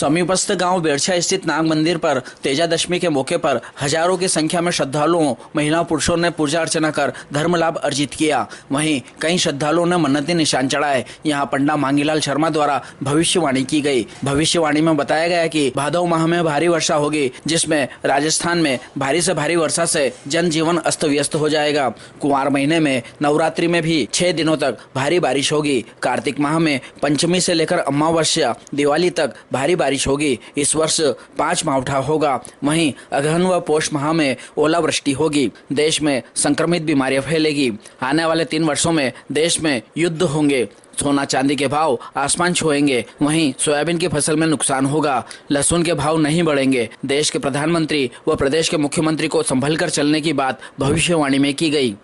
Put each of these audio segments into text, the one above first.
समीपस्थ गांव बेरछा स्थित नाग मंदिर पर तेजादशमी के मौके पर हजारों की संख्या में श्रद्धालुओं, महिला पुरुषों ने पूजा अर्चना कर धर्म लाभ अर्जित किया। वहीं कई श्रद्धालुओं ने मन्नती निशान चढ़ाए। यहां पंडा मांगीलाल शर्मा द्वारा भविष्यवाणी की गई। भविष्यवाणी में बताया गया कि भादव माह में भारी वर्षा होगी, जिसमें राजस्थान में भारी से भारी वर्षा से जनजीवन अस्त व्यस्त हो जाएगा। कुंवार महीने में नवरात्रि में भी 6 दिनों तक भारी बारिश होगी। कार्तिक माह में पंचमी से लेकर अमावस्या दिवाली तक भारी बारिश होगी। इस वर्ष 5 मावठा होगा। वहीं अगहन व पोष माह में ओलावृष्टि होगी। देश में संक्रमित बीमारियां फैलेगी। आने वाले 3 वर्षों में देश में युद्ध होंगे। सोना चांदी के भाव आसमान छुएंगे। वहीं सोयाबीन की फसल में नुकसान होगा। लहसुन के भाव नहीं बढ़ेंगे। देश के प्रधानमंत्री व प्रदेश के मुख्यमंत्री को संभल कर चलने की बात भविष्यवाणी में की गई।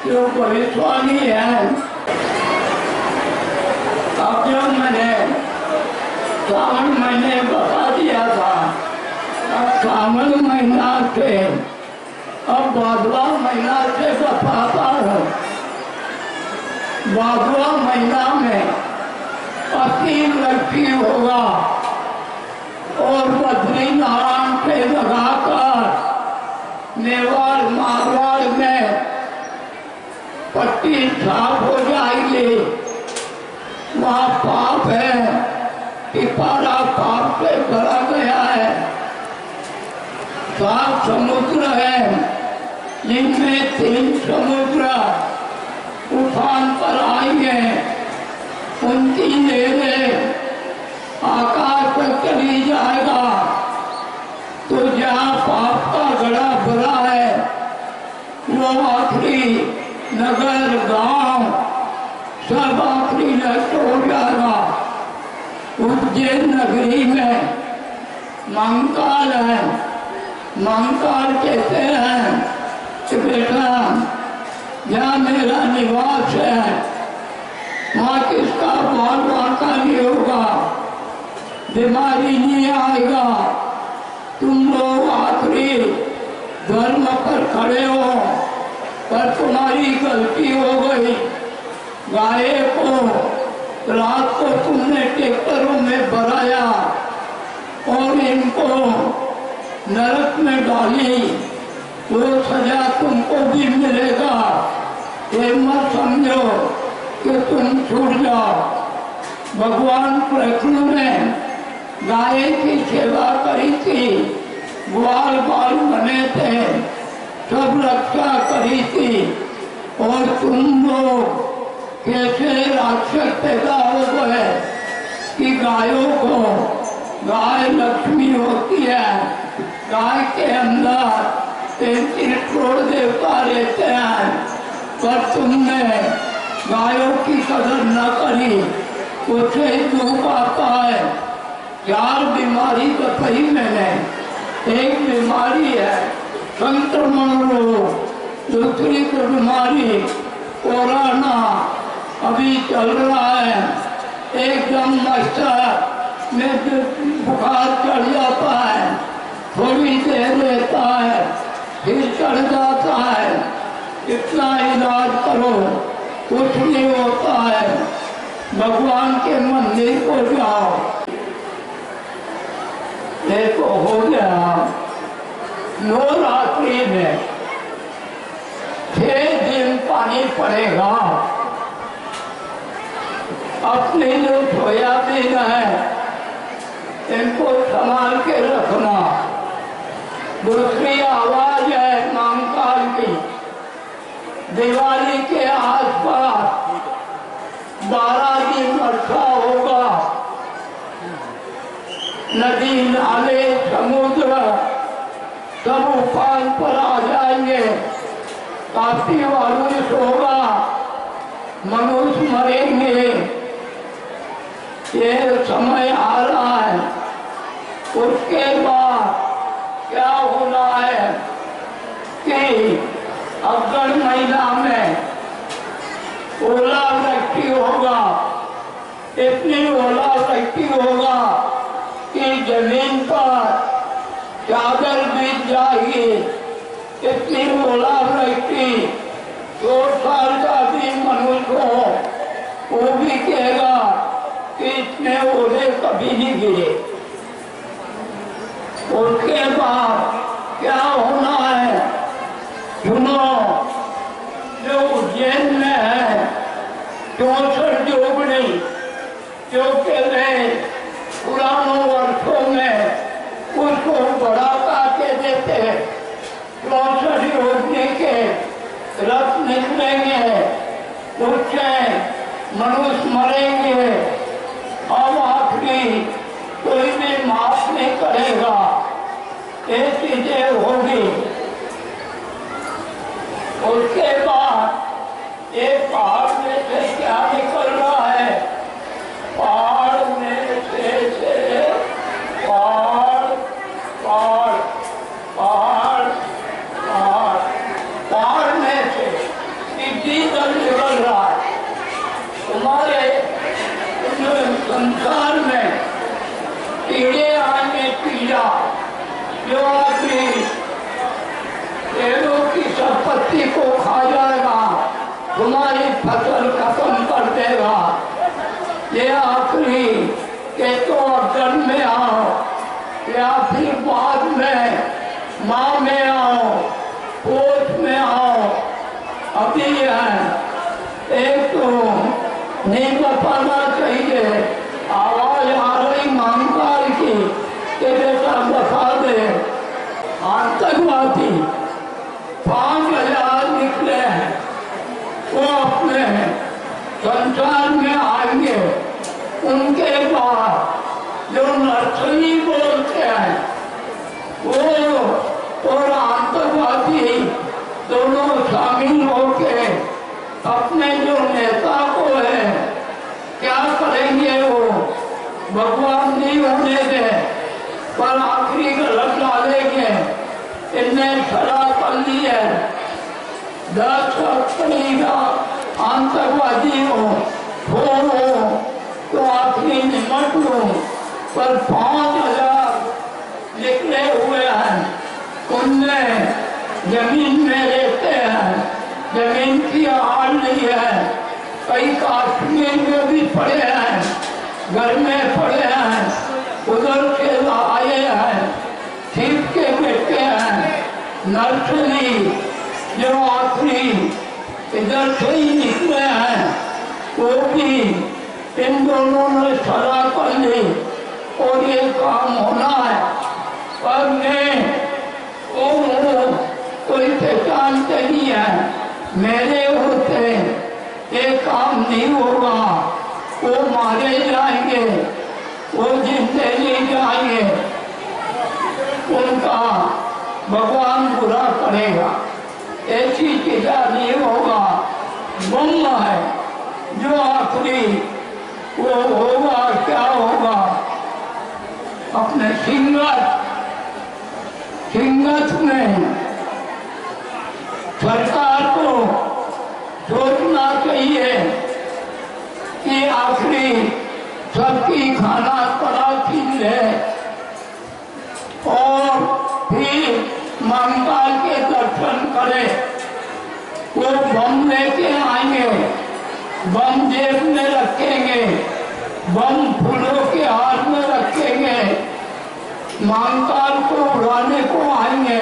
जो भविष्यवाणी है, अब जो मैंने सावन महीने बता दिया था, अब सावन महीना से अब भादवा महीना से बताता हूँ। भादवा महीना में अतिवृष्टि होगा और बद्री नारायण पे लगाकर मेवाड़ मारवाड़ में पट्टी साफ हो जाएगी। वहाँ पाप है, पिपारा पाप से भरा गया है। साफ समुद्र है, जिनमें 3 समुद्र उफान पर आएंगे, उनकी लहरें आकाश तक चली जाएगा। तो जहाँ पाप का घड़ा भरा है, वो आखिरी नगर गांव सब आखिरी नष्ट हो जाएगा। उज्जैन नगरी में महाकाल है। महाकाल कहते हैं कि बेटा जहाँ मेरा निवास है, वहाँ किसका बाल वाका नहीं होगा, बीमारी नहीं आएगा। तुम लोग आखिरी धर्म पर खड़े हो, पर तुम्हारी गलती हो गई। गाय को रात को तुमने ट्रैक्टरों में भराया और इनको नरक में डाली, वो सजा तुमको भी मिलेगा। ये मत समझो कि तुम छूट जाओ। भगवान कृष्ण ने गाय की सेवा करी थी, ग्वाल बाल बने थे, सब रक्षा करी थी। और तुम लोग कैसे राक्षस पैदा हो गए कि गायों को, गाय लक्ष्मी होती है, गाय के अंदर 33 करोड़ देवता रहते हैं, पर तुमने गायों की कदर न करी, उसे दुख आता है। 4 बीमारी बताई मैंने। एक बीमारी है संक्रमण रोग, दूसरी बीमारी कोरोना अभी चल रहा है। एकदम मच्छर में बुखार चढ़ जाता है, थोड़ी देर रहता है, फिर चढ़ जाता है। इतना इलाज करो, कुछ नहीं होता है। भगवान के मंदिर को जाओ। देखो हो गया नवरात्रि में 6 दिन पानी पड़ेगा। अपने जो सोयाबीन है, इनको संभाल के रखना। दूसरी आवाज है महाकाल की। दिवाली के आसपास 12 दिन वर्षा होगा। नदी नाले समुद्र सब उफान पर आ जाएंगे। काफी बारिश होगा, मनुष्य मरेंगे। ये समय आ रहा है। उसके बाद क्या होना है कि अगस्त महीना में ओलावृष्टि होगा। इतनी ओलावृष्टि होगा कि जमीन पर चादर बीत जाएगी। इतनी ओलावृष्टि 2 साल का भी मनुष्य हो, वो भी कहेगा कि इतने ओले कभी नहीं गिरे। उसके बाद क्या होना है सुनो। जो उज्जैन में है 64 जोगनी, जो कहते पुरानों वर्षों में उसको बड़ा काटे देते। 64 योजने के रथ निकलेंगे, उससे मनुष्य मरेंगे। अब आखिरी कोई भी माफ नहीं करेगा। ये चीजें होगी। उसके बाद एक पहाड़ में से क्या निकल रहा है? पहाड़ में से पहाड़ पहाड़ पहाड़ पहाड़ पहाड़ में से टिड्डी दल निकल रहा है। तुम्हारे संसार में कीड़े आने कीड़ा जो आदमी पेड़ों की संपत्ति को खा जाएगा, तुम्हारी फसल खत्म कर देगा। ये आखिरी के तो अगर में आओ या फिर बाद में माँ में आओ, पोष में आओ। अभी है एक तो नहीं बताना चाहिए। आवाज आ रही महाकाल की कि बेटा बता दे। आतंकवाद आतंकवादी 5,000 निकले हैं, वो अपने संसार में आएंगे। उनके बाद जो नक्सली बोलते हैं वो और आतंकवादी दोनों शामिल होके अपने जो नेता को है क्या करेंगे वो भगवान नहीं होने दे, पर आखिरी गलत डालेंगे। इनने शराब कर ली है, 10 आतंकवादी हो तो आखिरी निमट लो, पर 5,000 निकले हुए हैं। उनमें जमीन में रहते हैं, जमीन की हाल नहीं है, कई कश्मीर में भी पड़े हैं, घर में पड़े हैं, उधर से आए हैं, ठीक के बैठे हैं। नर्सरी जो आखिरी इधर से ही निकले हैं, वो भी इन दोनों ने सलाह कर ली और ये काम होना है। पर मैं कोई पहचानते नहीं है, मेरे होते ये काम नहीं होगा, वो मारे जाएंगे, वो जिंदे नहीं जाएंगे, उनका भगवान बुरा करेगा। ऐसी चीजा नहीं होगा। बम है जो आखिरी वो होगा, क्या होगा? अपने सिंगत में सरकार को सोचना चाहिए कि आखिरी सबकी खाना तलाशी ले और फिर महाकाल के दर्शन करे। वो बम लेके आएंगे, बम जेब में रखेंगे, बम फूलों के हाथ में रखेंगे, महाकाल को उड़ाने को आएंगे।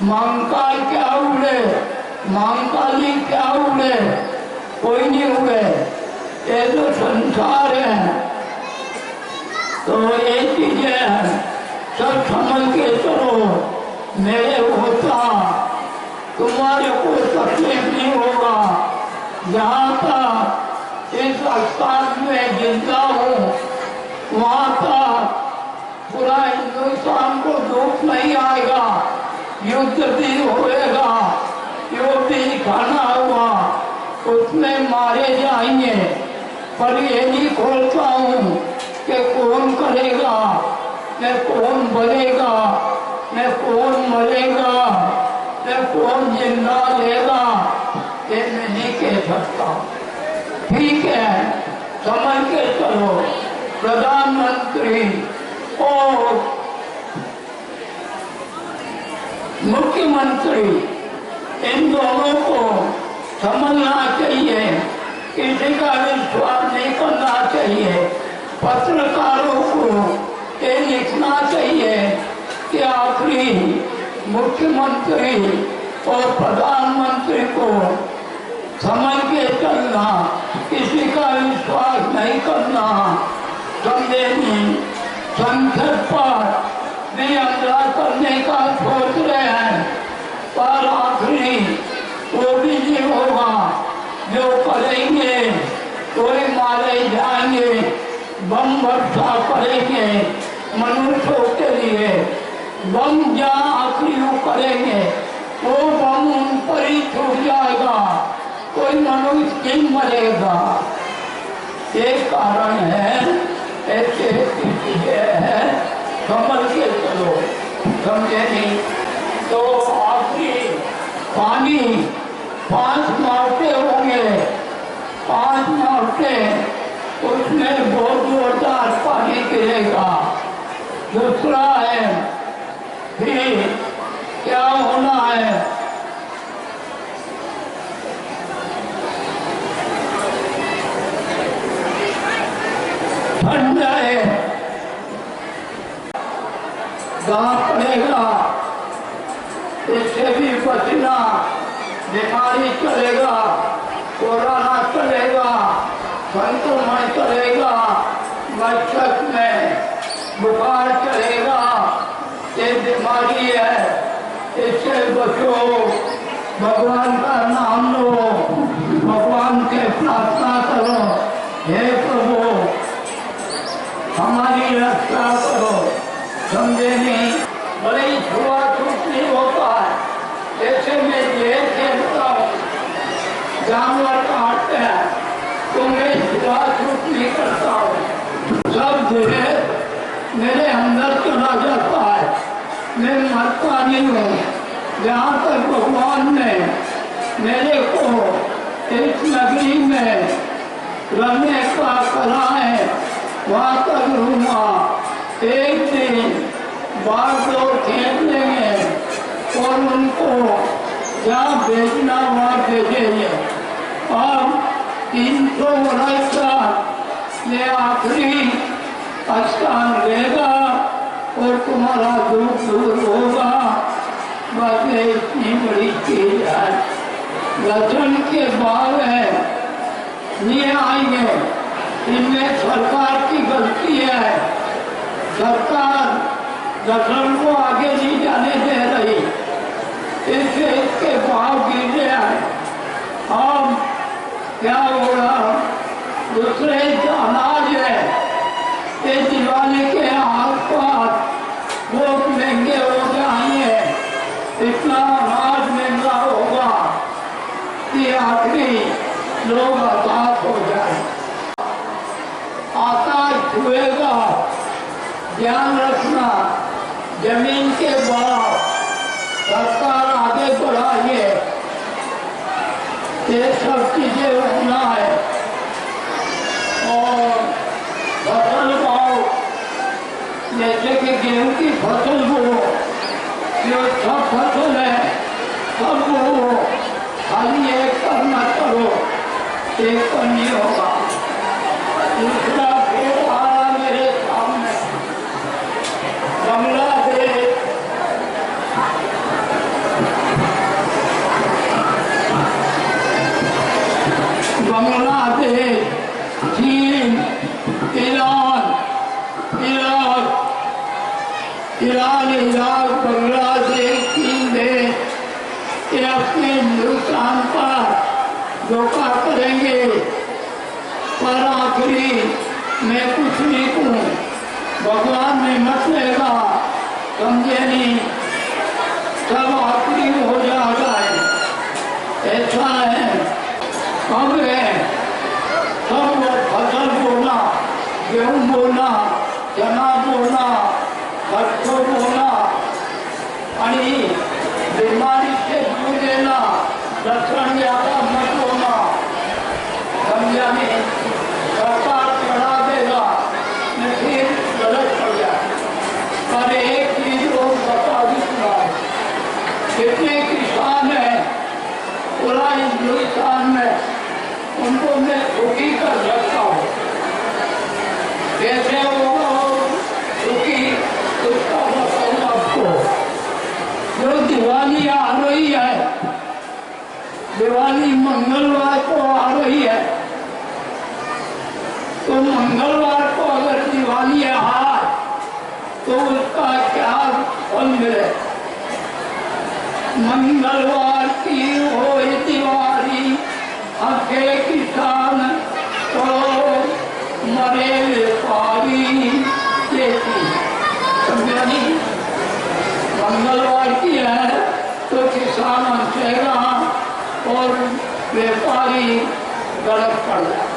महाकाल क्या उड़े, महाकाली क्या उड़े, कोई नहीं उड़े। ये जो संसार है तो ये चीजें हैं, सब समझ के चलो। मेरे होता तुम्हारे को तकलीफ नहीं होगा। जहाँ तक इस अस्पताल में जिंदा हूँ वहाँ तक पूरा हिंदुस्तान को दुख नहीं आएगा। युद्ध भी होएगा, युद्ध भी खाना हुआ, उसमें मारे जाएंगे। पर ये नहीं खोलता हूँ कि कौन करेगा, न कौन बनेगा, न कौन मरेगा, न कौन जिंदा रहेगा, ये मैं नहीं कह सकता। ठीक है, समझ के चलो। प्रधानमंत्री और मुख्यमंत्री इन दोनों को समझना चाहिए, किसी का विश्वास नहीं करना चाहिए। पत्रकारों को ये लिखना चाहिए कि आखिरी मुख्यमंत्री और प्रधानमंत्री को समझ के चलना, किसी का विश्वास नहीं करना। समझे नहीं, संसद पर भी हमला करने का सोच रहे हैं, पर आखिरी वो भी नहीं होगा। जो करेंगे कोई मारे जाएंगे, बम वर्षा करेंगे मनुष्यों के लिए। बम जहाँ आखिरी वो करेंगे वो बम उन पर ही छूट जाएगा, कोई मनुष्य नहीं मरेगा। ये कारण है, ऐसे है, समझ के चलो। समझे नहीं तो आखिरी पानी 5 मावटे होंगे, 5 मावटे, उसमें बहुत जोरदार पानी गिरेगा। दूसरा है फिर क्या होना है, ठंड है, गाँव पड़ेगा, इससे भी बचना। बीमारी चलेगा, कोरोना चलेगा, संक्रमण चलेगा, मच्छर में बुखार चलेगा। ये बीमारी है, इससे बचो, भगवान का नाम लो, भगवान के प्रार्थना करो, हे प्रभु हमारी रक्षा करो। समझे नहीं? बड़े ही छुआछूत नहीं होता है। जैसे मैं जेल खेलता हूँ, जानवर काटते हैं तो मैं छुआछूत नहीं करता हूँ। सब जेल मेरे अंदर चला जाता है, मैं मरता नहीं हूँ। जहाँ तक भगवान ने मेरे को इस नगरी में रहने का कला है, वहाँ तक रहूँगा। एक दिन बाहर लोग खेत लेंगे और उनको जहाँ भेजना वहाँ भेजेंगे। अब 300 वर्ष का ये आखिरी स्थान रहेगा और तुम्हारा दुख दूर होगा। बस ये इतनी बड़ी चीज है। दर्शन के बाद है नहीं आएंगे, इनमें सरकार की गलती है। सरकार दर्शन को आगे नहीं जाने दे रही, इसके भाव गिर हैं। अब क्या होगा? दूसरे जो अनाज है ये दिवाली के आसपास बहुत महंगे हो जाएंगे। इतना अनाज महंगा होगा कि आखिरी लोग हताश हो जाए। आकाश छुएगा, ध्यान रखना। जमीन के भाव सरकार आगे बढ़ाइए, ये सब चीजें होना है। और फसल भाव जैसे कि गेहूं की फसल हो, जो सब फसल है सब हो, खाली एक करना करो, एक पर नहीं होगा। दूसरा फिर आ रहा मेरे सामने बांग्लादेश, बांग्लादेश, चीन, ईरान, इराक, बांग्लादेश, तीन देश ये अपने हिंदुस्तान पर धोखा करेंगे। पर आखिरी मैं कुछ नहीं कहूँ, भगवान में मत लेगा। समझे नहीं? सब आखिरी हो जाएगा। ऐसा है। अब है सब फसल बोना, गेहूँ बोना, चना बोना, सरसों बोना, आणि बीमारी से दूर रहना, लक्षण ज्यादा मत होना। समझा नहीं? सरकार चढ़ा देगा, फिर गलत पड़ जाए। पर एक चीज लोग बता दूंगा, कितने किसान हैं पूरा हिंदुस्तान में, उनको मैं दुखी कर सकता हूँ। कैसे होगा दुखी, उसका बताऊँ आपको। जो दिवाली आ रही है, दिवाली मंगलवार को आ रही है, तो मंगलवार को अगर दिवाली आए तो उसका क्या फल मिले? मंगलवार की हो दिवाली, आखे किसान तो मरे व्यापारी। समझा नहीं? मंगलवार की है तो किसान हंसेगा और व्यापारी गलत पड़ जाए।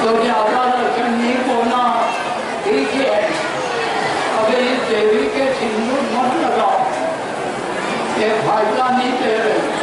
तो ज्यादा दर्शन नहीं होना ठीक है। अगर इस देवी के सिंदूर मत लगाओ, ये फायदा नहीं दे रहे।